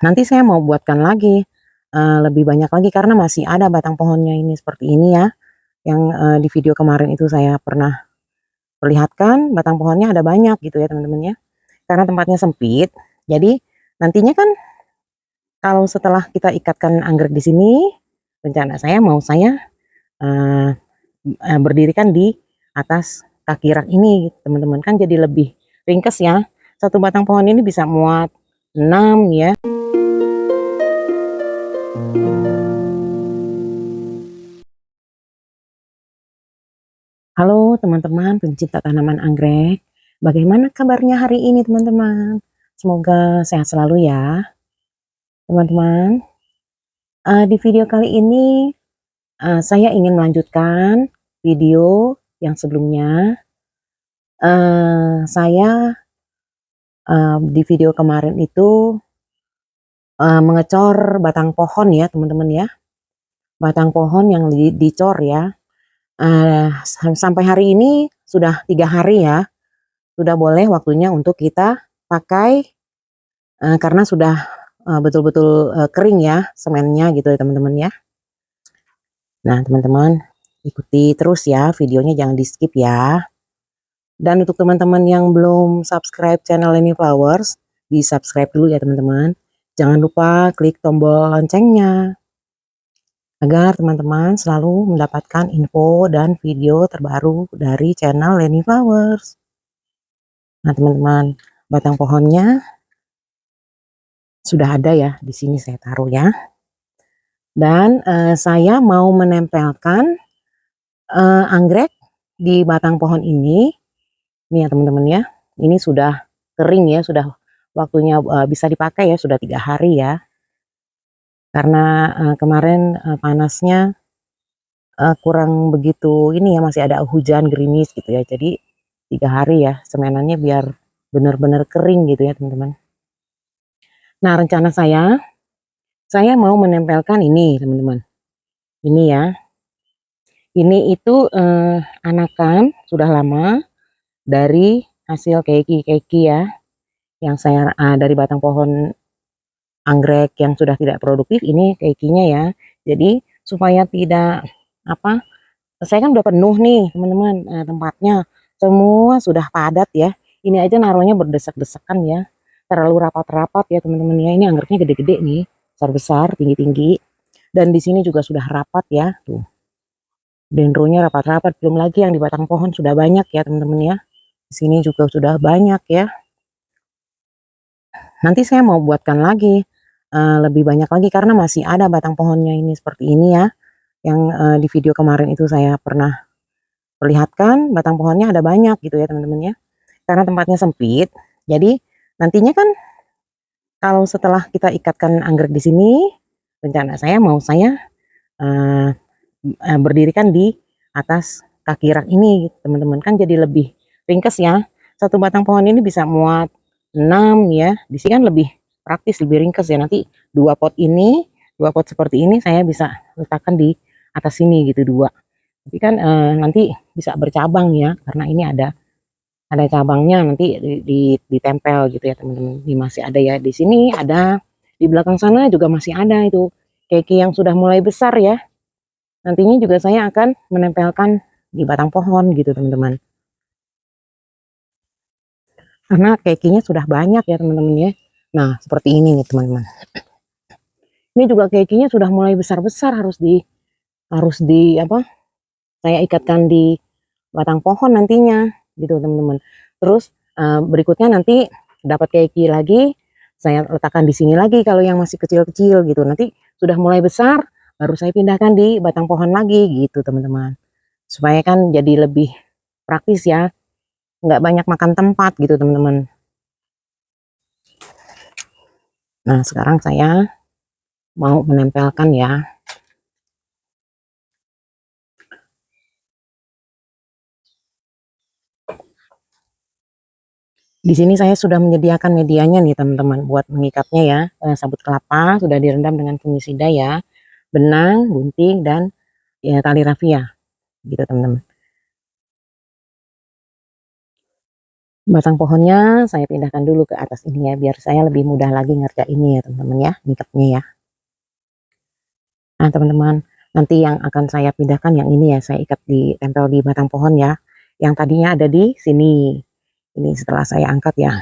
Nanti saya mau buatkan lagi, lebih banyak lagi karena masih ada batang pohonnya ini seperti ini ya, yang, di video kemarin itu saya pernah perlihatkan batang pohonnya ada banyak gitu ya teman-teman ya. Karena tempatnya sempit, jadi nantinya kan kalau setelah kita ikatkan anggrek di sini, rencana saya, eee berdirikan di atas kaki rak ini gitu teman-teman, kan jadi lebih ringkes ya. Satu batang pohon ini bisa muat 6 ya. Halo teman-teman pencinta tanaman anggrek, bagaimana kabarnya hari ini teman-teman? Semoga sehat selalu ya teman-teman. Di video kali ini, saya ingin melanjutkan video yang sebelumnya. Saya, di video kemarin itu, mengecor batang pohon ya teman-teman ya, batang pohon yang dicor ya. Sampai hari ini sudah 3 hari ya, sudah boleh waktunya untuk kita pakai, karena sudah, betul-betul, kering ya semennya gitu ya teman-teman ya. Nah teman-teman, ikuti terus ya videonya, jangan di-skip ya. Dan untuk teman-teman yang belum subscribe channel Leni Flowers, di-subscribe dulu ya teman-teman. Jangan lupa klik tombol loncengnya, agar teman-teman selalu mendapatkan info dan video terbaru dari channel Leni Flowers. Nah teman-teman, batang pohonnya sudah ada ya, di sini saya taruh ya. Dan saya mau menempelkan anggrek di batang pohon ini. Nih ya teman-teman ya, ini sudah kering ya, sudah waktunya bisa dipakai ya, sudah 3 hari ya. Karena kemarin panasnya kurang begitu ini ya, masih ada hujan gerimis gitu ya. Jadi 3 hari ya semenannya biar benar-benar kering gitu ya teman-teman. Nah rencana saya mau menempelkan ini teman-teman. Ini ya, ini itu anakan sudah lama dari hasil keiki-keiki ya, yang saya dari batang pohon anggrek yang sudah tidak produktif ini keikinya ya. Jadi supaya tidak apa, saya kan udah penuh nih teman-teman tempatnya, semua sudah padat ya. Ini aja naruhnya berdesak-desakan ya, terlalu rapat-rapat ya teman-teman ya. Ini anggreknya gede-gede nih, besar-besar, tinggi-tinggi. Dan di sini juga sudah rapat ya, tuh. Dendronya rapat-rapat, belum lagi yang di batang pohon sudah banyak ya teman-teman ya. Di sini juga sudah banyak ya. Nanti saya mau buatkan lagi lebih banyak lagi karena masih ada batang pohonnya ini seperti ini ya. Yang di video kemarin itu saya pernah perlihatkan batang pohonnya ada banyak gitu ya teman-teman ya. Karena tempatnya sempit, jadi nantinya kan kalau setelah kita ikatkan anggrek di sini, rencana saya eh, berdirikan di atas kaki rak ini gitu, teman-teman, kan jadi lebih ringkes ya. Satu batang pohon ini bisa muat 6 ya. Di sini kan lebih praktis, lebih ringkes ya. Nanti 2 pot seperti ini saya bisa letakkan di atas sini gitu, 2. Tapi kan nanti bisa bercabang ya, karena ini ada cabangnya nanti ditempel gitu ya teman-teman. Ini masih ada ya, di sini ada, di belakang sana juga masih ada itu keiki yang sudah mulai besar ya. Nantinya juga saya akan menempelkan di batang pohon gitu teman-teman. Karena keikinya sudah banyak ya teman-teman ya. Nah seperti ini nih teman-teman. Ini juga keikinya sudah mulai besar-besar, harus di apa? Saya ikatkan di batang pohon nantinya gitu teman-teman. Terus berikutnya nanti dapat keiki lagi, saya letakkan di sini lagi kalau yang masih kecil-kecil gitu. Nanti sudah mulai besar, baru saya pindahkan di batang pohon lagi gitu teman-teman. Supaya kan jadi lebih praktis ya, nggak banyak makan tempat gitu teman-teman. Nah sekarang saya mau menempelkan ya. Di sini saya sudah menyediakan medianya nih teman-teman buat mengikatnya ya. Sabut kelapa sudah direndam dengan fungisida ya, benang, gunting, dan ya, tali rafia gitu teman-teman. Batang pohonnya saya pindahkan dulu ke atas ini ya, biar saya lebih mudah lagi ngerjainnya ya teman-teman ya, ngikatnya ya. Nah teman-teman, nanti yang akan saya pindahkan yang ini ya, saya ikat tempel di batang pohon ya. Yang tadinya ada di sini. Ini setelah saya angkat ya.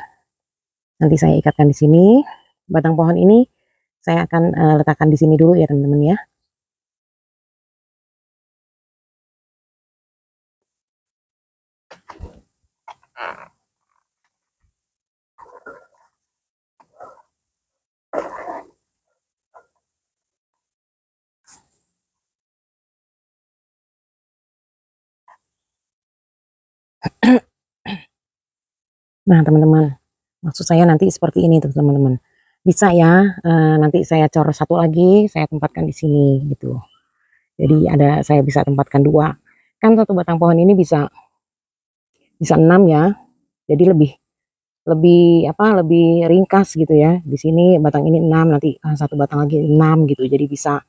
Nanti saya ikatkan di sini. Batang pohon ini saya akan letakkan di sini dulu ya teman-teman ya. Nah teman-teman, maksud saya nanti seperti ini tuh teman-teman. Bisa ya, nanti saya cor satu lagi, saya tempatkan di sini gitu. Jadi saya bisa tempatkan dua. Kan satu batang pohon ini bisa bisa 6 ya. Jadi lebih lebih apa lebih ringkas gitu ya. Di sini batang ini 6, nanti satu batang lagi 6 gitu. Jadi bisa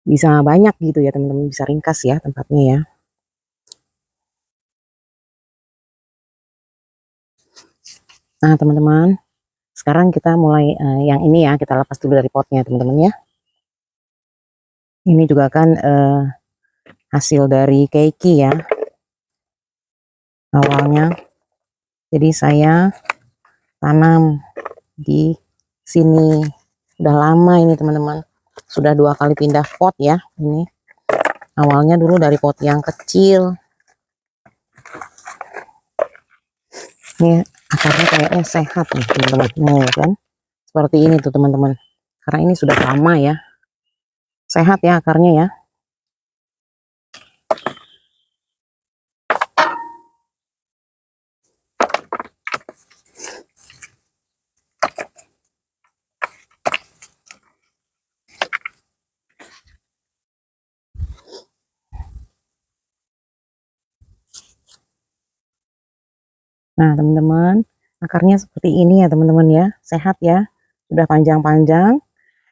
bisa banyak gitu ya teman-teman, bisa ringkas ya tempatnya ya. Nah teman-teman, sekarang kita mulai yang ini ya, kita lepas dulu dari potnya teman-teman ya. Ini juga kan hasil dari keiki ya awalnya. Jadi saya tanam di sini udah lama ini teman-teman, sudah 2 kali pindah pot ya. Ini awalnya dulu dari pot yang kecil, ini akarnya kayaknya sehat nih teman-teman. Nih kan seperti ini tuh teman-teman, karena ini sudah lama ya, sehat ya akarnya ya. Nah teman-teman, akarnya seperti ini ya teman-teman ya, sehat ya, sudah panjang-panjang.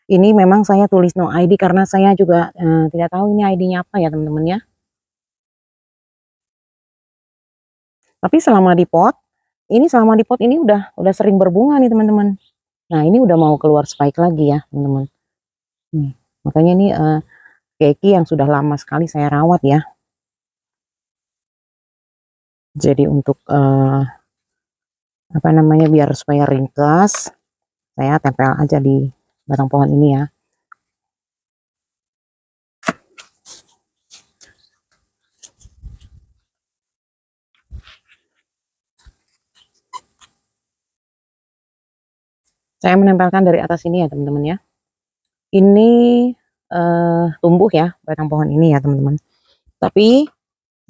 Ini memang saya tulis no ID karena saya juga tidak tahu ini ID-nya apa ya teman-teman ya. Tapi selama di pot ini udah sering berbunga nih teman-teman. Nah ini udah mau keluar spike lagi ya teman-teman. Makanya ini keiki yang sudah lama sekali saya rawat ya. Jadi untuk apa namanya, biar supaya ringkas, saya tempel aja di batang pohon ini ya. Saya menempelkan dari atas ini ya teman-teman ya. Ini tumbuh ya batang pohon ini ya teman-teman. Tapi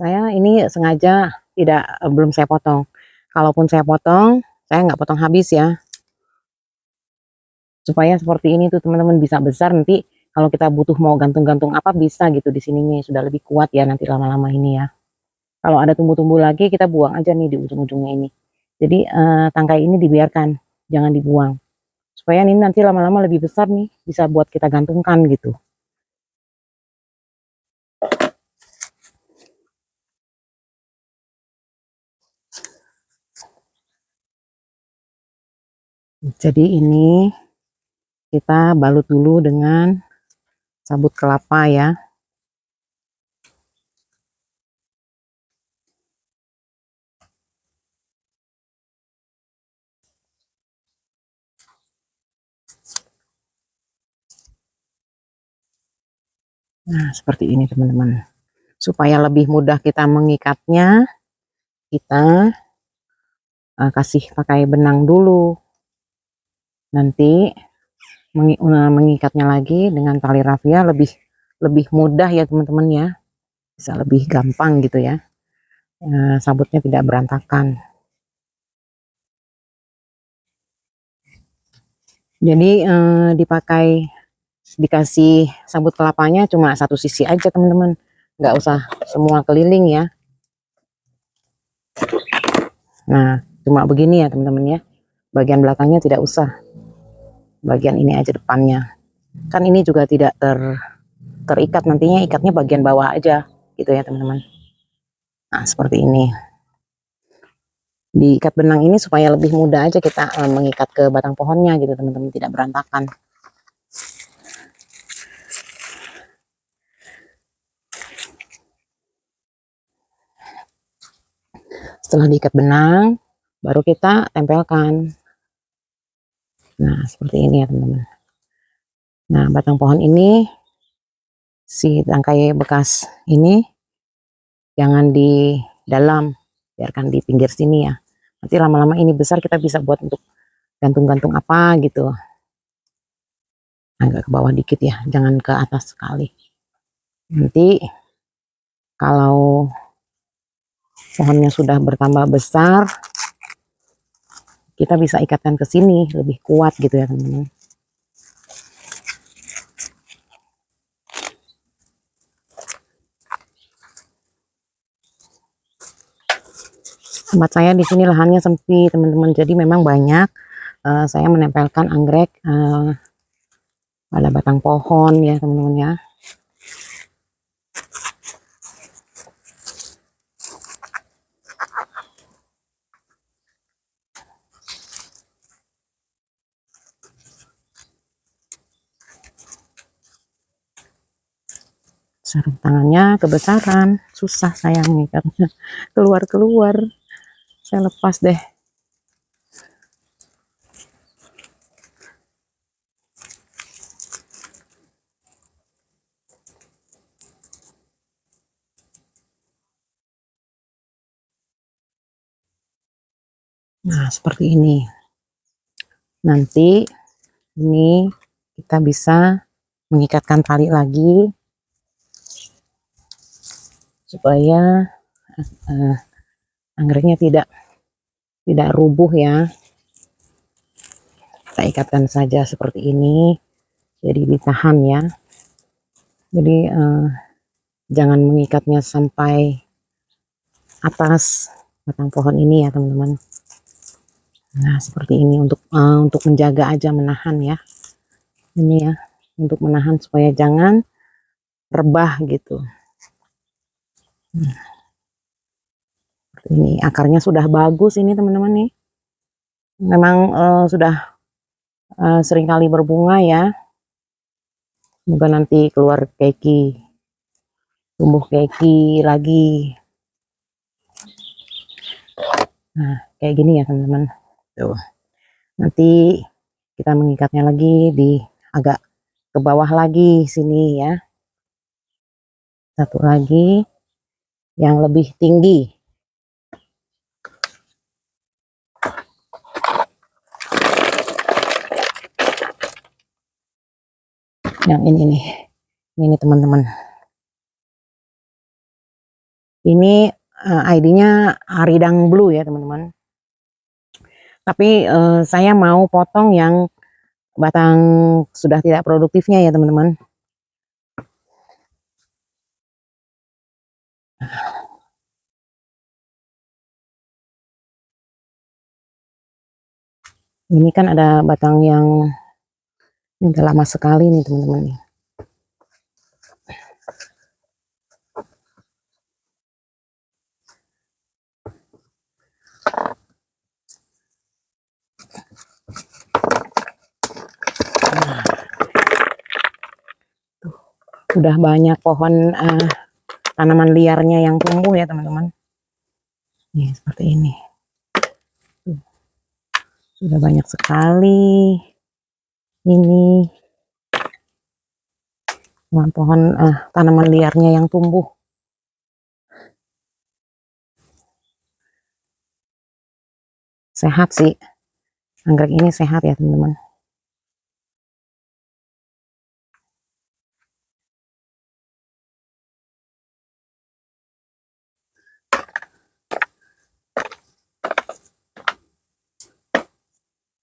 saya ini sengaja tidak belum saya potong. Kalaupun saya potong, saya nggak potong habis ya. Supaya seperti ini tuh teman-teman bisa besar, nanti kalau kita butuh mau gantung-gantung apa bisa gitu di sininya sudah lebih kuat ya nanti lama-lama ini ya. Kalau ada tumbuh-tumbuh lagi kita buang aja nih di ujung-ujungnya ini. Jadi tangkai ini dibiarkan, jangan dibuang. Supaya ini nanti lama-lama lebih besar nih, bisa buat kita gantungkan gitu. Jadi ini kita balut dulu dengan sabut kelapa ya. Nah seperti ini teman-teman. Supaya lebih mudah kita mengikatnya, kita kasih pakai benang dulu. Nanti mengikatnya lagi dengan tali rafia lebih lebih mudah ya teman-teman ya, bisa lebih gampang gitu ya, sabutnya tidak berantakan. Jadi dikasih sabut kelapanya cuma satu sisi aja teman-teman, nggak usah semua keliling ya. Nah cuma begini ya teman-teman ya, bagian belakangnya tidak usah, bagian ini aja depannya. Kan ini juga tidak terikat, nantinya ikatnya bagian bawah aja gitu ya teman-teman. Nah seperti ini. diikat benang ini supaya lebih mudah aja kita mengikat ke batang pohonnya gitu teman-teman, tidak berantakan. Setelah diikat benang, baru kita tempelkan. Nah, seperti ini ya teman-teman. Nah, batang pohon ini, si tangkai bekas ini jangan di dalam, biarkan di pinggir sini ya. Nanti lama-lama ini besar, kita bisa buat untuk gantung-gantung apa gitu. Agak ke bawah dikit ya, jangan ke atas sekali. Nanti kalau pohonnya sudah bertambah besar, kita bisa ikatkan ke sini lebih kuat gitu ya teman-teman. Tempat saya di sini lahannya sempit teman-teman, jadi memang banyak saya menempelkan anggrek pada batang pohon ya teman-teman ya. Sarung tangannya kebesaran, susah saya mengikatnya, keluar-keluar. Saya lepas deh. Nah, seperti ini. Nanti ini kita bisa mengikatkan tali lagi supaya anggreknya tidak rubuh ya. Kita ikatkan saja seperti ini, jadi ditahan ya. Jadi jangan mengikatnya sampai atas batang pohon ini ya teman-teman. Nah, seperti ini untuk menjaga aja, menahan ya. Ini ya, untuk menahan supaya jangan rebah gitu. Ini akarnya sudah bagus ini teman-teman nih. Memang sudah seringkali berbunga ya. Semoga nanti keluar keki, tumbuh keki lagi. Nah, kayak gini ya teman-teman. Tuh. Nanti kita mengikatnya lagi di agak ke bawah lagi sini ya. Satu lagi yang lebih tinggi. Yang ini nih. Ini teman-teman. Ini ID-nya Aridang Blue ya teman-teman. Tapi saya mau potong yang batang sudah tidak produktifnya ya teman-teman. Ini kan ada batang yang udah lama sekali nih teman-teman nih. Udah banyak pohon tanaman liarnya yang tumbuh ya teman-teman. Nih seperti ini. Sudah banyak sekali ini pohon tanaman liarnya yang tumbuh. Sehat sih. Anggrek ini sehat ya teman-teman.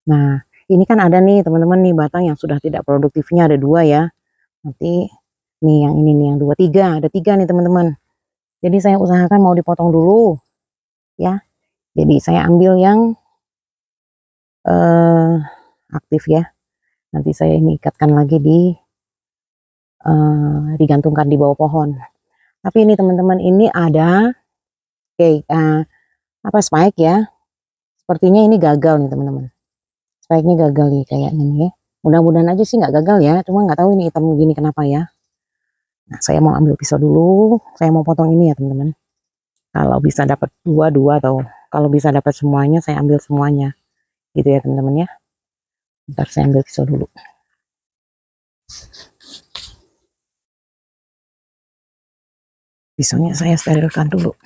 Nah, ini kan ada nih teman-teman nih batang yang sudah tidak produktifnya, ada 2 ya. Nanti nih yang ini nih yang 2, 3, ada 3 nih teman-teman. Jadi saya usahakan mau dipotong dulu ya. Jadi saya ambil yang aktif ya. Nanti saya ini ikatkan lagi digantungkan di bawah pohon. Tapi ini teman-teman, ini ada kayak spike ya. sepertinya ini gagal nih teman-teman. Sebaiknya gagal nih kayaknya nih ya. Mudah-mudahan aja sih nggak gagal ya. Cuma nggak tahu ini hitam gini kenapa ya. Nah, saya mau ambil pisau dulu. Saya mau potong ini ya teman-teman. Kalau bisa dapat dua atau kalau bisa dapat semuanya, saya ambil semuanya. Gitu ya teman-teman ya. Ntar saya ambil pisau dulu. Pisaunya saya sterilkan dulu.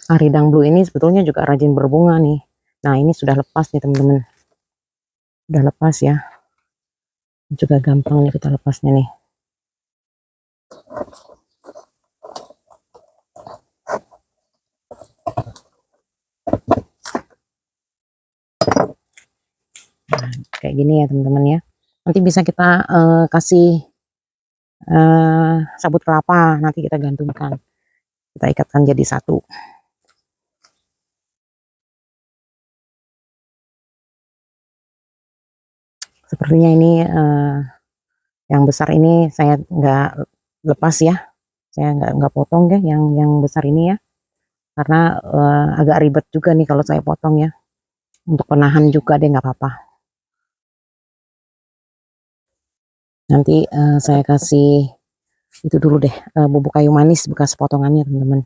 Aridang blue ini sebetulnya juga rajin berbunga nih. Nah ini sudah lepas nih teman-teman. Sudah lepas ya. Juga gampang nih kita lepasnya nih. Nah, kayak gini ya teman-teman ya. Nanti bisa kita kasih sabut kelapa, nanti kita gantungkan. Kita ikatkan jadi satu. Sepertinya ini yang besar ini saya nggak lepas ya. Saya nggak potong ya yang besar ini ya. Karena agak ribet juga nih kalau saya potong ya. Untuk penahan juga deh nggak apa-apa. Nanti saya kasih itu dulu deh bubuk kayu manis bekas potongannya teman-teman.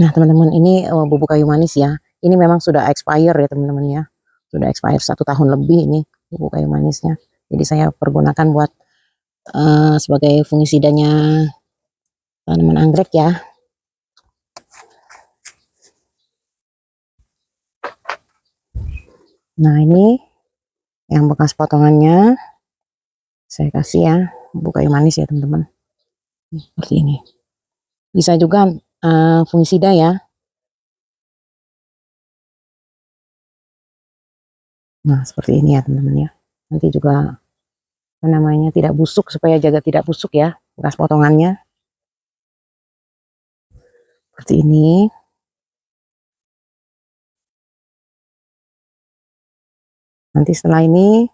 Nah teman-teman ini bubuk kayu manis ya. Ini memang sudah expire ya teman-teman ya. Sudah expire 1 tahun lebih ini bubuk kayu manisnya. Jadi saya pergunakan buat sebagai fungisidanya tanaman anggrek ya. Nah ini yang bekas potongannya saya kasih ya bubuk kayu manis ya teman-teman. Seperti ini. Bisa juga fungisida ya. Nah seperti ini ya teman-teman ya. Nanti juga apa namanya tidak busuk, supaya jaga tidak busuk ya bekas potongannya. Seperti ini. Nanti setelah ini,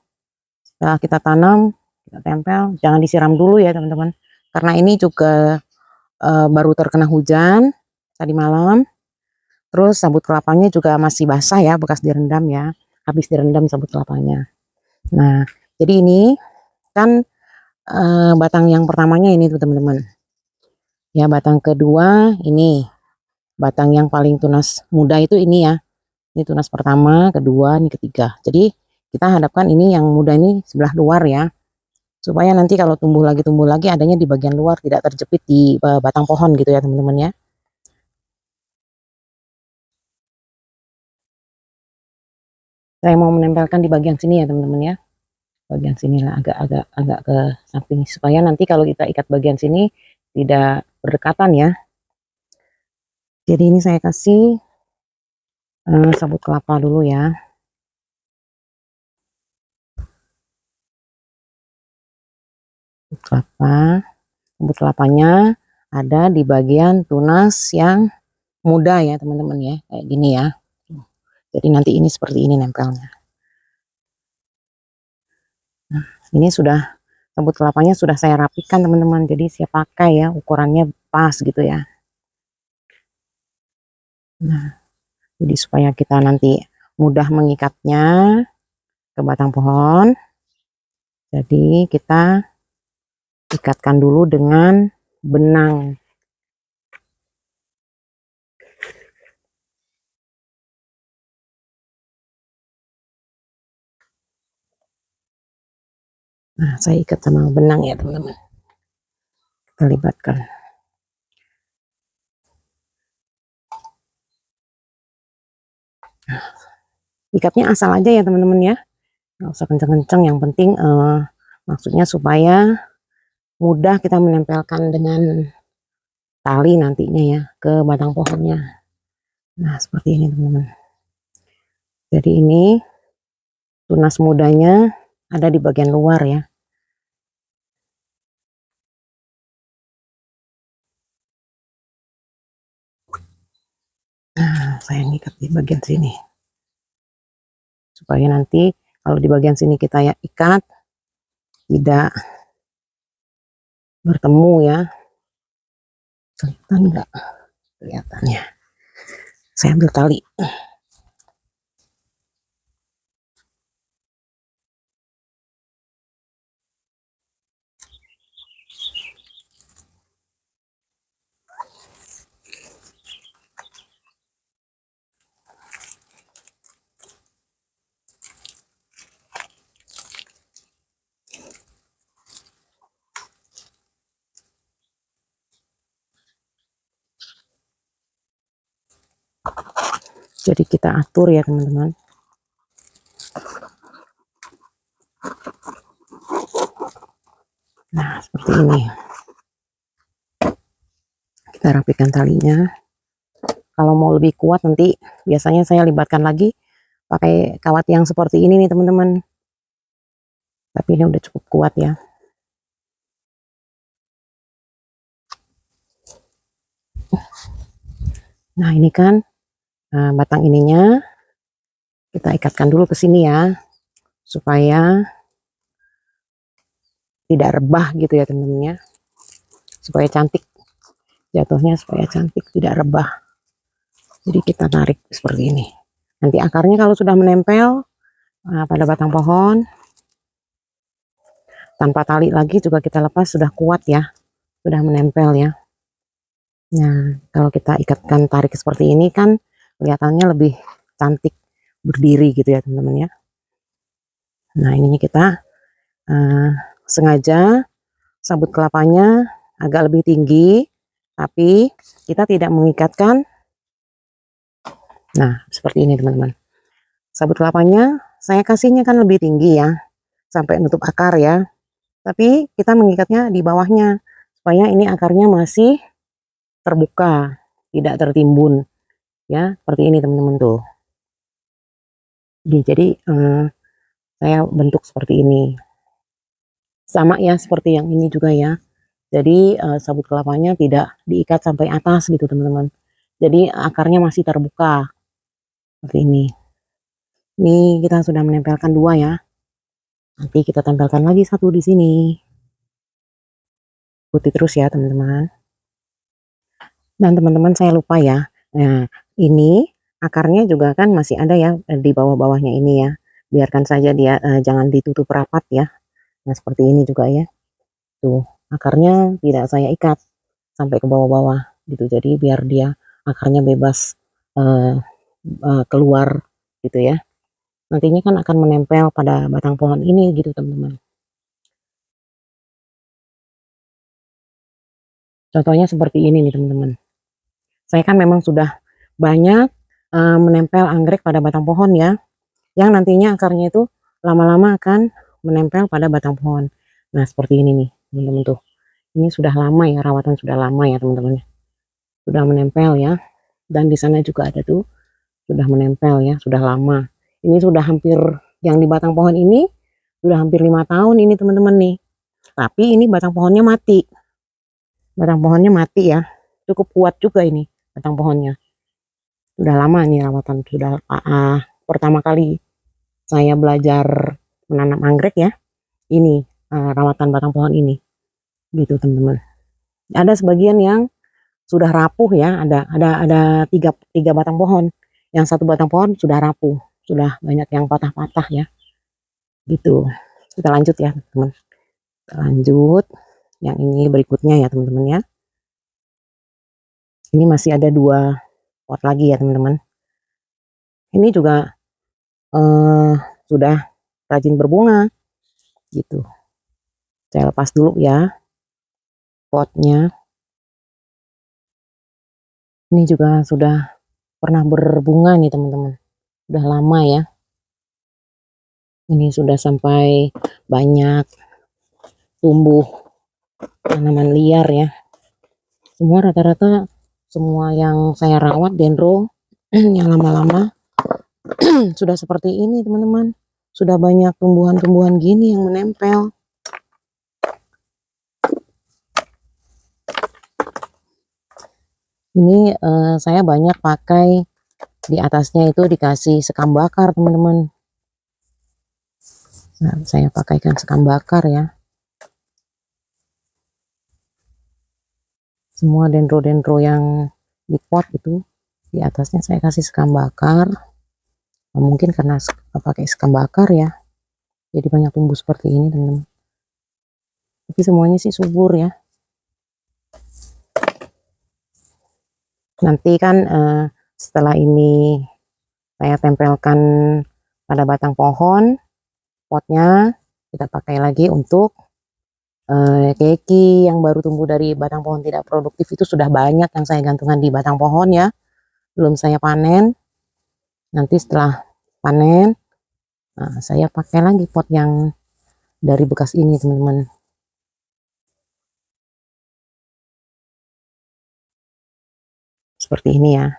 setelah kita tanam, kita tempel, jangan disiram dulu ya teman-teman. Karena ini juga baru terkena hujan tadi malam. Terus sabut kelapanya juga masih basah ya, bekas direndam ya. Habis direndam sabut kelapanya. Nah, jadi ini kan batang yang pertamanya ini tuh teman-teman. Ya, batang kedua ini. Batang yang paling tunas muda itu ini ya. Ini tunas pertama, kedua, ini ketiga. Jadi kita hadapkan ini yang muda ini sebelah luar ya. Supaya nanti kalau tumbuh lagi adanya di bagian luar, tidak terjepit di batang pohon gitu ya teman-teman ya. Saya mau menempelkan di bagian sini ya teman-teman ya. Bagian sini lah agak ke samping supaya nanti kalau kita ikat bagian sini tidak berdekatan ya. Jadi ini saya kasih sabut kelapa dulu ya. Kelapa, sabut kelapanya ada di bagian tunas yang muda ya teman-teman ya, kayak gini ya. Jadi nanti ini seperti ini nempelnya. Nah, ini sudah sabut kelapanya sudah saya rapikan teman-teman, jadi saya pakai ya ukurannya pas gitu ya. Nah, jadi supaya kita nanti mudah mengikatnya ke batang pohon, jadi kita ikatkan dulu dengan benang. Nah, saya ikat sama benang ya teman-teman. Kita libatkan. Nah, ikatnya asal aja ya teman-teman ya. Nggak usah kenceng-kenceng, yang penting maksudnya supaya mudah kita menempelkan dengan tali nantinya ya ke batang pohonnya. Nah seperti ini teman-teman. Jadi ini tunas mudanya ada di bagian luar ya. Nah, saya ngikat di bagian sini. Supaya nanti kalau di bagian sini kita ya ikat, tidak bertemu ya. Kelihatan nggak? Kelihatannya. Saya ambil tali. Jadi kita atur ya teman-teman. Nah, seperti ini. Kita rapikan talinya. Kalau mau lebih kuat nanti biasanya saya libatkan lagi pakai kawat yang seperti ini nih teman-teman. Tapi ini udah cukup kuat ya. Nah, ini kan batang ininya kita ikatkan dulu ke sini ya, supaya tidak rebah gitu ya teman-teman ya. Supaya cantik jatuhnya, supaya cantik, tidak rebah. Jadi kita tarik seperti ini. Nanti akarnya kalau sudah menempel pada batang pohon, tanpa tali lagi juga kita lepas, sudah kuat ya, sudah menempel ya. Nah, kalau kita ikatkan tarik seperti ini kan kelihatannya lebih cantik berdiri gitu ya teman-teman ya. Nah, ininya kita sengaja sabut kelapanya agak lebih tinggi, tapi kita tidak mengikatkan. Nah, seperti ini teman-teman. Sabut kelapanya saya kasihnya kan lebih tinggi ya, sampai nutup akar ya. Tapi kita mengikatnya di bawahnya, supaya ini akarnya masih terbuka, tidak tertimbun ya, seperti ini teman-teman tuh. Jadi saya bentuk seperti ini, sama ya seperti yang ini juga ya. Jadi sabut kelapanya tidak diikat sampai atas gitu teman-teman, jadi akarnya masih terbuka seperti ini. Ini kita sudah menempelkan dua ya, nanti kita tempelkan lagi satu di sini. Ikuti terus ya teman-teman. Dan teman-teman saya lupa ya, nah ini akarnya juga kan masih ada ya di bawah-bawahnya ini ya, biarkan saja dia jangan ditutup rapat ya. Nah seperti ini juga ya, tuh akarnya tidak saya ikat sampai ke bawah-bawah gitu, jadi biar dia akarnya bebas keluar gitu ya, nantinya kan akan menempel pada batang pohon ini gitu teman-teman. Contohnya seperti ini nih teman-teman. Saya kan memang sudah banyak menempel anggrek pada batang pohon ya, yang nantinya akarnya itu lama-lama akan menempel pada batang pohon. Nah seperti ini nih teman-teman tuh. Ini sudah lama ya, rawatan sudah lama ya teman-teman. Sudah menempel ya. Dan di sana juga ada tuh, sudah menempel ya, sudah lama. Ini sudah hampir, yang di batang pohon ini sudah hampir 5 tahun ini teman-teman nih. Tapi ini batang pohonnya mati. Batang pohonnya mati ya. Cukup kuat juga ini batang pohonnya. Sudah lama nih rawatan, sudah pertama kali saya belajar menanam anggrek ya. Ini rawatan batang pohon ini. Gitu teman-teman. Ada sebagian yang sudah rapuh ya, ada tiga batang pohon. Yang satu batang pohon sudah rapuh, sudah banyak yang patah-patah ya. Gitu. Kita lanjut ya, teman-teman. Kita lanjut. Yang ini berikutnya ya, teman-teman ya. Ini masih ada 2 pot lagi ya, teman-teman. Ini juga sudah rajin berbunga gitu. Saya lepas dulu ya potnya. Ini juga sudah pernah berbunga nih teman-teman, udah lama ya. Ini sudah sampai banyak tumbuh tanaman liar ya. Semua rata-rata semua yang saya rawat dendro yang lama-lama Sudah seperti ini teman-teman. Sudah banyak tumbuhan-tumbuhan gini yang menempel. Ini saya banyak pakai di atasnya itu dikasih sekam bakar teman-teman. Nah, saya pakaikan sekam bakar ya. Semua dendro-dendro yang di pot itu di atasnya saya kasih sekam bakar. Nah, mungkin karena pakai sekam bakar ya, jadi banyak tumbuh seperti ini teman-teman. Tapi semuanya sih subur ya. Nanti kan setelah ini saya tempelkan pada batang pohon, potnya kita pakai lagi untuk keki yang baru tumbuh dari batang pohon tidak produktif. Itu sudah banyak yang saya gantungan di batang pohon ya, belum saya panen. Nanti setelah panen, nah, saya pakai lagi pot yang dari bekas ini teman-teman. Seperti ini ya.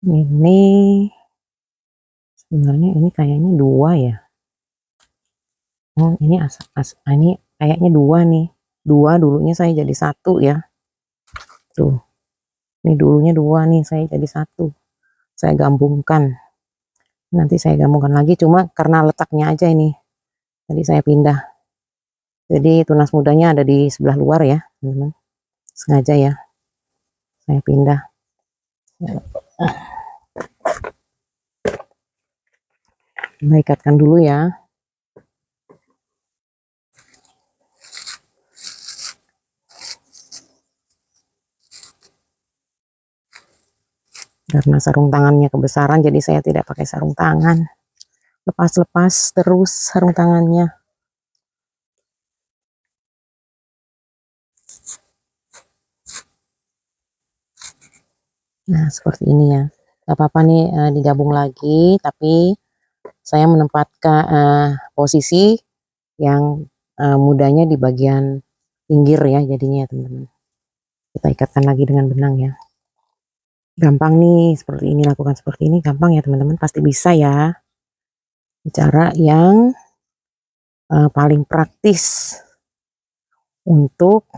Ini sebenarnya ini kayaknya dua ya. Oh, ini ini kayaknya dua nih. Dua dulunya saya jadi satu ya. Tuh. Ini dulunya dua nih, saya jadi satu. Saya gabungkan. Nanti saya gabungkan lagi, cuma karena letaknya aja ini. Tadi saya pindah. Jadi tunas mudanya ada di sebelah luar ya, teman-teman. Sengaja ya. Saya pindah. Nah, ikatkan dulu ya. Karena sarung tangannya kebesaran, jadi saya tidak pakai sarung tangan. Lepas-lepas terus sarung tangannya. Nah, seperti ini ya. Gak apa-apa nih digabung lagi, tapi saya menempatkan posisi yang mudanya di bagian pinggir ya jadinya ya teman-teman. Kita ikatkan lagi dengan benang ya. Gampang nih seperti ini, lakukan seperti ini gampang ya teman-teman, pasti bisa ya. Cara yang paling praktis untuk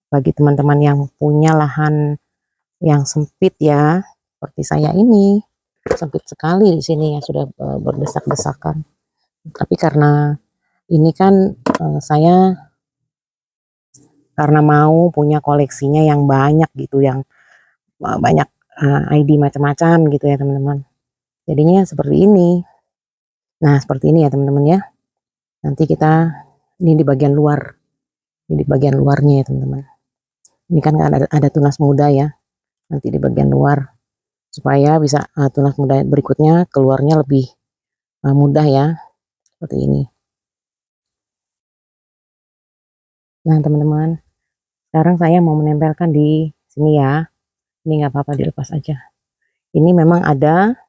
bagi teman-teman yang punya lahan yang sempit ya, seperti saya ini sempit sekali di sini ya, sudah berdesak-desakan. Tapi karena ini kan saya karena mau punya koleksinya yang banyak gitu, yang banyak ID macam-macam gitu ya teman-teman. Jadinya seperti ini. Nah seperti ini ya teman-teman ya. Nanti kita ini di bagian luar, ini di bagian luarnya ya teman-teman. Ini kan ada tunas muda ya. Nanti di bagian luar supaya bisa tunas muda berikutnya keluarnya lebih mudah ya. Seperti ini. Nah teman-teman, sekarang saya mau menempelkan di sini ya. Ini nggak apa-apa, dilepas aja. Ini memang ada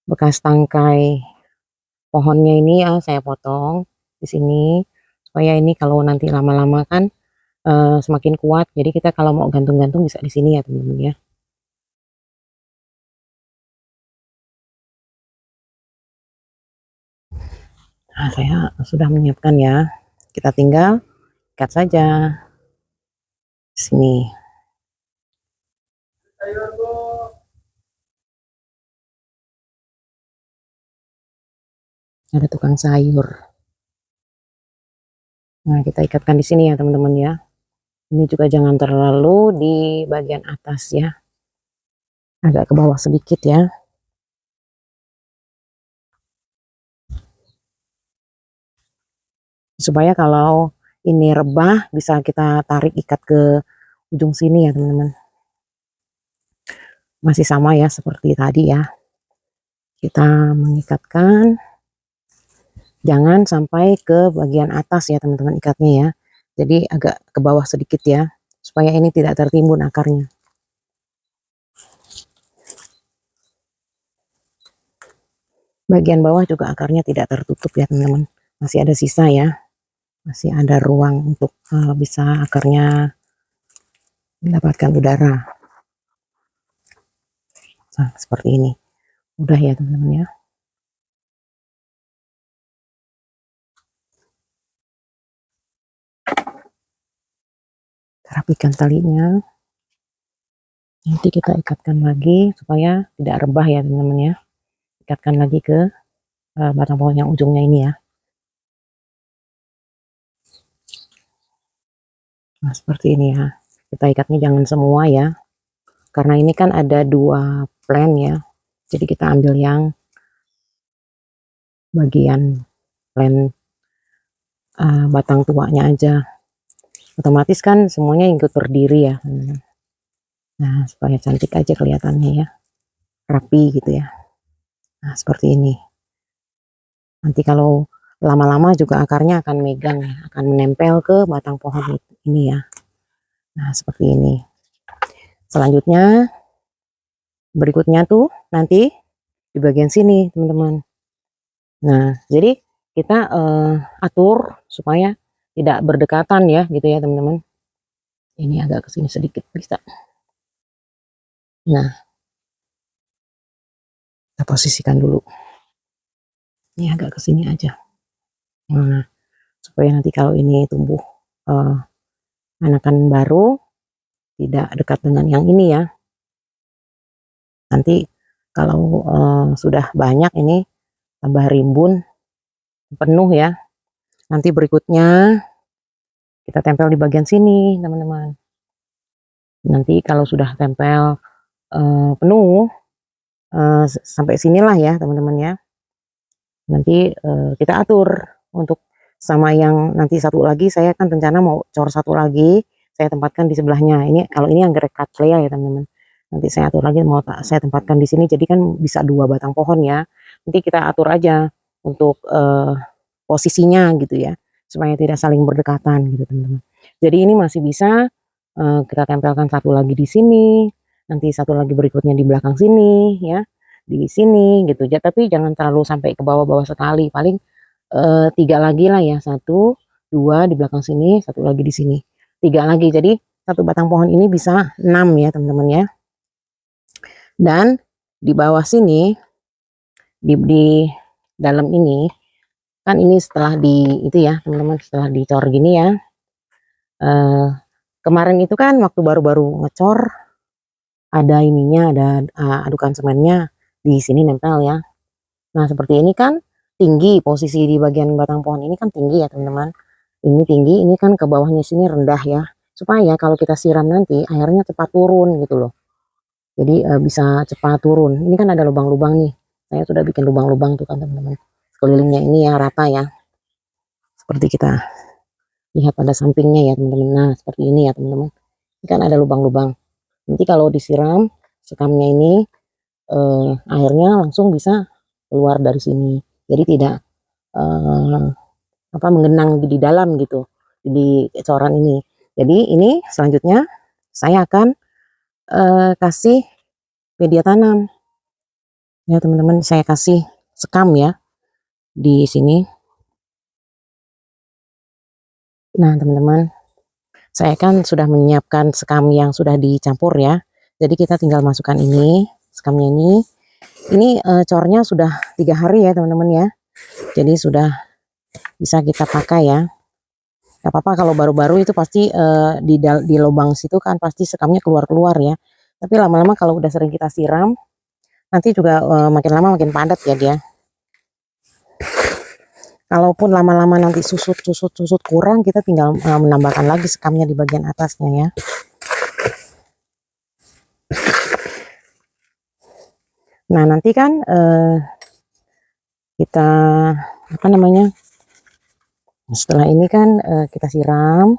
bekas tangkai pohonnya ini ya, saya potong di sini supaya ini kalau nanti lama-lama kan semakin kuat. Jadi kita kalau mau gantung-gantung bisa di sini ya teman-teman ya. Nah, saya sudah menyiapkan ya. Kita tinggal ikat saja sini. Ada tukang sayur. Nah, kita ikatkan di sini ya teman-teman ya. Ini juga jangan terlalu di bagian atas ya. Agak ke bawah sedikit ya. Supaya kalau ini rebah bisa kita tarik ikat ke ujung sini ya teman-teman. Masih sama ya seperti tadi ya. Kita mengikatkan, jangan sampai ke bagian atas ya teman-teman ikatnya ya. Jadi agak ke bawah sedikit ya, supaya ini tidak tertimbun akarnya. Bagian bawah juga akarnya tidak tertutup ya teman-teman, masih ada sisa ya, masih ada ruang untuk bisa akarnya mendapatkan udara. Nah, seperti ini udah ya teman-teman ya. Rapikan talinya, nanti kita ikatkan lagi supaya tidak rebah ya teman-teman ya. Ikatkan lagi ke batang pohon yang ujungnya ini ya. Nah seperti ini ya, kita ikatnya jangan semua ya, karena ini kan ada 2 plant ya, jadi kita ambil yang bagian plant batang tuanya aja, otomatis kan semuanya ikut berdiri ya. Nah supaya cantik aja kelihatannya ya, rapi gitu ya. Nah seperti ini, nanti kalau lama-lama juga akarnya akan megang ya, akan menempel ke batang pohon ini ya. Nah seperti ini. Selanjutnya berikutnya tuh nanti di bagian sini teman-teman. Nah jadi kita atur supaya tidak berdekatan ya gitu ya teman-teman. Ini agak kesini sedikit bisa. Nah kita posisikan dulu, ini agak kesini aja. Nah supaya nanti kalau ini tumbuh anakan baru tidak dekat dengan yang ini ya. Nanti kalau sudah banyak ini tambah rimbun penuh ya, nanti berikutnya kita tempel di bagian sini teman-teman. Nanti kalau sudah tempel penuh sampai sinilah ya teman-teman ya, nanti kita atur untuk sama yang nanti satu lagi. Saya kan rencana mau cor satu lagi, saya tempatkan di sebelahnya. Ini kalau ini anggrek cattleya ya teman-teman, nanti saya atur lagi mau saya tempatkan di sini, jadi kan bisa 2 batang pohon ya. Nanti kita atur aja untuk posisinya gitu ya, supaya tidak saling berdekatan gitu teman-teman. Jadi ini masih bisa kita tempelkan satu lagi di sini, nanti satu lagi berikutnya di belakang sini ya, di sini gitu ya. Tapi jangan terlalu sampai ke bawah-bawah sekali, paling 3 lagi lah ya, 1, 2 di belakang sini, satu lagi di sini, 3 lagi. Jadi satu batang pohon ini bisa 6 ya teman-teman ya. Dan di bawah sini di dalam ini kan, ini setelah di itu ya teman-teman, setelah dicor gini ya, kemarin itu kan waktu baru-baru ngecor ada ininya, ada adukan semennya di sini nempel ya. Nah seperti ini kan tinggi, posisi di bagian batang pohon ini kan tinggi ya teman-teman, ini tinggi, ini kan ke bawahnya sini rendah ya, supaya kalau kita siram nanti airnya cepat turun gitu loh. Jadi bisa cepat turun. Ini kan ada lubang-lubang nih, saya sudah bikin lubang-lubang tuh kan teman-teman, sekelilingnya ini ya rata ya, seperti kita lihat pada sampingnya ya teman-teman. Nah seperti ini ya teman-teman, ini kan ada lubang-lubang, nanti kalau disiram sekamnya ini airnya langsung bisa keluar dari sini, jadi tidak menggenang di dalam gitu di coran ini. Jadi ini selanjutnya saya akan kasih media tanam ya teman-teman, saya kasih sekam ya di sini. Nah teman-teman, saya kan sudah menyiapkan sekam yang sudah dicampur ya, jadi kita tinggal masukkan ini sekamnya ini cornya sudah 3 hari ya teman-teman ya, jadi sudah bisa kita pakai ya. Gak apa-apa kalau baru-baru itu pasti di lubang situ kan pasti sekamnya keluar-keluar ya, tapi lama-lama kalau udah sering kita siram nanti juga makin lama makin padat ya dia. Kalaupun lama-lama nanti susut kurang, kita tinggal menambahkan lagi sekamnya di bagian atasnya ya. Nah nanti kan kita setelah ini kan kita siram,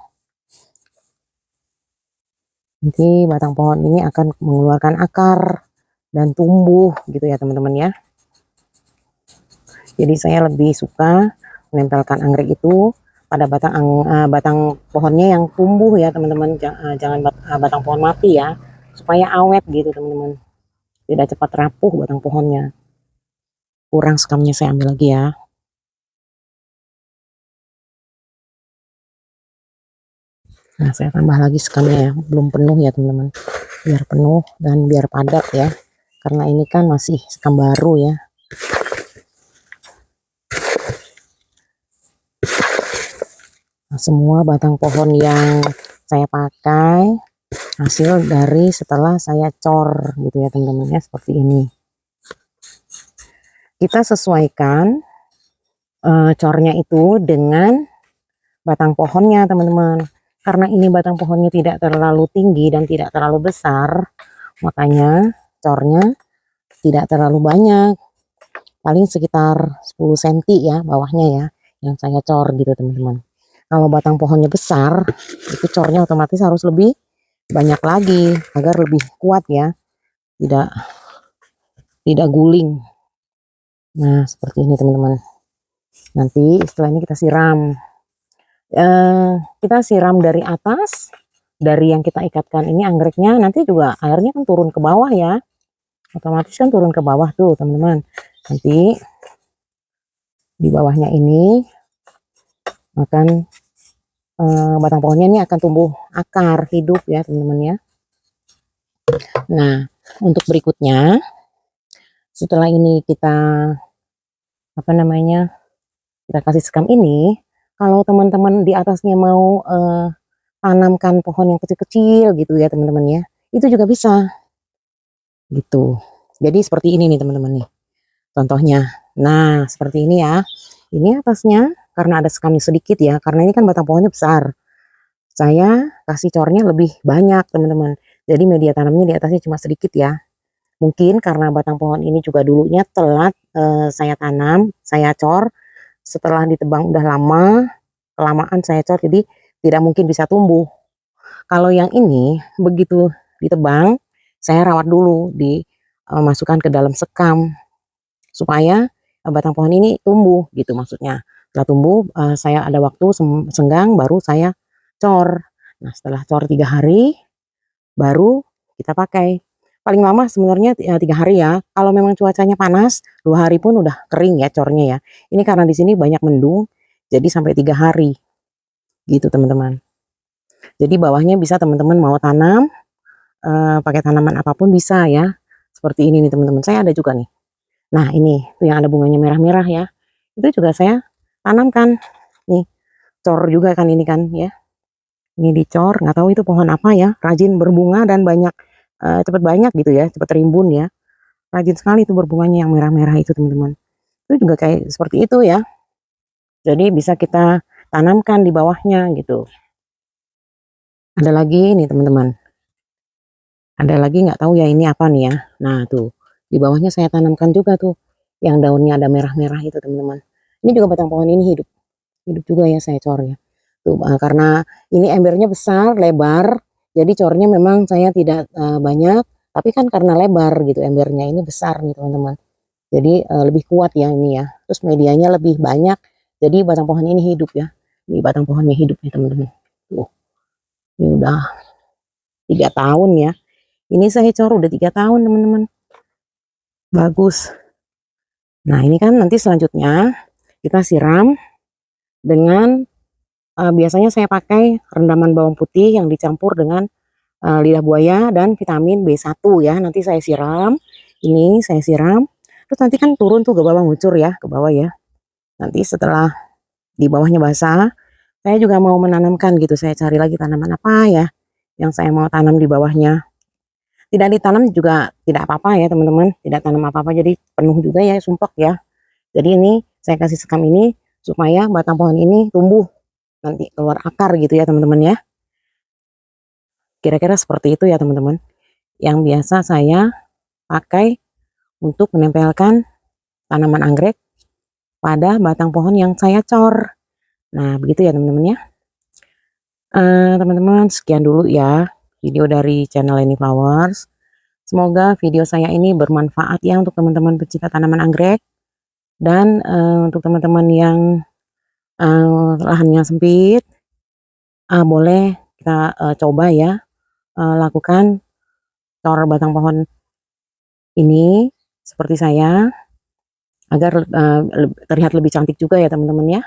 nanti batang pohon ini akan mengeluarkan akar dan tumbuh gitu ya teman-teman ya. Jadi saya lebih suka menempelkan anggrek itu pada batang pohonnya yang tumbuh ya teman-teman, jangan batang pohon mati ya, supaya awet gitu teman-teman, tidak cepat rapuh batang pohonnya. kurang sekamnya saya ambil lagi ya. Nah, saya tambah lagi sekamnya ya, belum penuh ya teman-teman, biar penuh dan biar padat ya, karena ini kan masih sekam baru ya. Nah, semua batang pohon yang saya pakai hasil dari setelah saya cor gitu ya teman-teman ya, seperti ini. Kita sesuaikan cornya itu dengan batang pohonnya teman-teman. Karena ini batang pohonnya tidak terlalu tinggi dan tidak terlalu besar, makanya cornya tidak terlalu banyak, paling sekitar 10 cm ya bawahnya ya yang saya cor gitu teman-teman. Kalau batang pohonnya besar, itu cornya otomatis harus lebih banyak lagi agar lebih kuat ya, tidak guling. Nah, seperti ini teman-teman. Nanti setelah ini kita siram. Kita siram dari atas, dari yang kita ikatkan ini anggreknya, nanti juga airnya kan turun ke bawah ya, otomatis kan turun ke bawah tuh teman-teman. Nanti di bawahnya ini akan batang pohonnya ini akan tumbuh akar hidup ya teman-teman ya. Nah, untuk berikutnya setelah ini kita kita kasih sekam ini, kalau teman-teman di atasnya mau tanamkan pohon yang kecil-kecil gitu ya teman-teman ya, itu juga bisa gitu. Jadi seperti ini nih teman-teman nih contohnya. Nah, seperti ini ya. Ini atasnya karena ada sekamnya sedikit ya, karena ini kan batang pohonnya besar, saya kasih cornya lebih banyak teman-teman. Jadi media tanamnya di atasnya cuma sedikit ya. Mungkin karena batang pohon ini juga dulunya telat saya tanam, saya cor, setelah ditebang udah lama, kelamaan saya cor, jadi tidak mungkin bisa tumbuh. Kalau yang ini begitu ditebang, saya rawat dulu, dimasukkan ke dalam sekam supaya batang pohon ini tumbuh gitu maksudnya. Setelah tumbuh, saya ada waktu senggang baru saya cor. Nah, setelah cor 3 hari baru kita pakai. Paling lama sebenarnya 3 hari ya. Kalau memang cuacanya panas, 2 hari pun udah kering ya cornya ya. Ini karena di sini banyak mendung, jadi sampai 3 hari gitu teman-teman. Jadi bawahnya bisa teman-teman mau tanam pakai tanaman apapun bisa ya. Seperti ini nih teman-teman. Saya ada juga nih. Nah, ini tuh yang ada bunganya merah-merah ya. Itu juga saya tanamkan. Nih, cor juga kan ini kan ya. Ini dicor, nggak tahu itu pohon apa ya. Rajin berbunga dan banyak cepat banyak gitu ya, cepat rimbun ya. Rajin sekali itu berbunganya yang merah-merah itu teman-teman. Itu juga kayak seperti itu ya. Jadi bisa kita tanamkan di bawahnya gitu. Ada lagi nih teman-teman. Ada lagi nggak tahu ya ini apa nih ya. Nah tuh di bawahnya saya tanamkan juga tuh yang daunnya ada merah-merah itu teman-teman. Ini juga batang pohon ini hidup, hidup juga ya saya cor ya. Tuh karena ini embernya besar, lebar, jadi cornya memang saya tidak banyak, tapi kan karena lebar gitu embernya ini besar nih teman-teman. Jadi lebih kuat ya ini ya. Terus medianya lebih banyak, jadi batang pohon ini hidup ya. Ini batang pohonnya hidup ya teman-teman. Tuh, ini udah 3 tahun ya. Ini saya cor udah 3 tahun teman-teman. Bagus. Nah ini kan nanti selanjutnya kita siram dengan biasanya saya pakai rendaman bawang putih yang dicampur dengan lidah buaya dan vitamin B1 ya. Nanti saya siram. Ini saya siram. Terus nanti kan turun tuh ke bawah, ngucur ya ke bawah ya. Nanti setelah di bawahnya basah, saya juga mau menanamkan gitu. Saya cari lagi tanaman apa ya yang saya mau tanam di bawahnya. Tidak ditanam juga tidak apa-apa ya teman-teman. Tidak tanam apa-apa jadi penuh juga ya sumpek ya. Jadi ini saya kasih sekam ini supaya batang pohon ini tumbuh nanti keluar akar gitu ya teman-teman ya. Kira-kira seperti itu ya teman-teman. Yang biasa saya pakai untuk menempelkan tanaman anggrek pada batang pohon yang saya cor. Nah begitu ya teman-teman ya. Teman-teman sekian dulu ya video dari channel Leni Flowers. Semoga video saya ini bermanfaat ya untuk teman-teman pecinta tanaman anggrek. Dan untuk teman-teman yang lahannya sempit, boleh kita coba ya lakukan cor batang pohon ini seperti saya. agar terlihat lebih cantik juga ya teman-teman ya.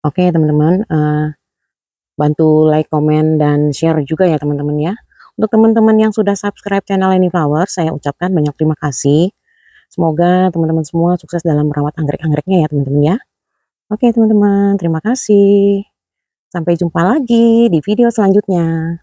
Oke teman-teman, bantu like, komen, dan share juga ya teman-teman ya. Untuk teman-teman yang sudah subscribe channel Leni Flower, saya ucapkan banyak terima kasih. Semoga teman-teman semua sukses dalam merawat anggrek-anggreknya ya teman-teman ya. Oke teman-teman, terima kasih. Sampai jumpa lagi di video selanjutnya.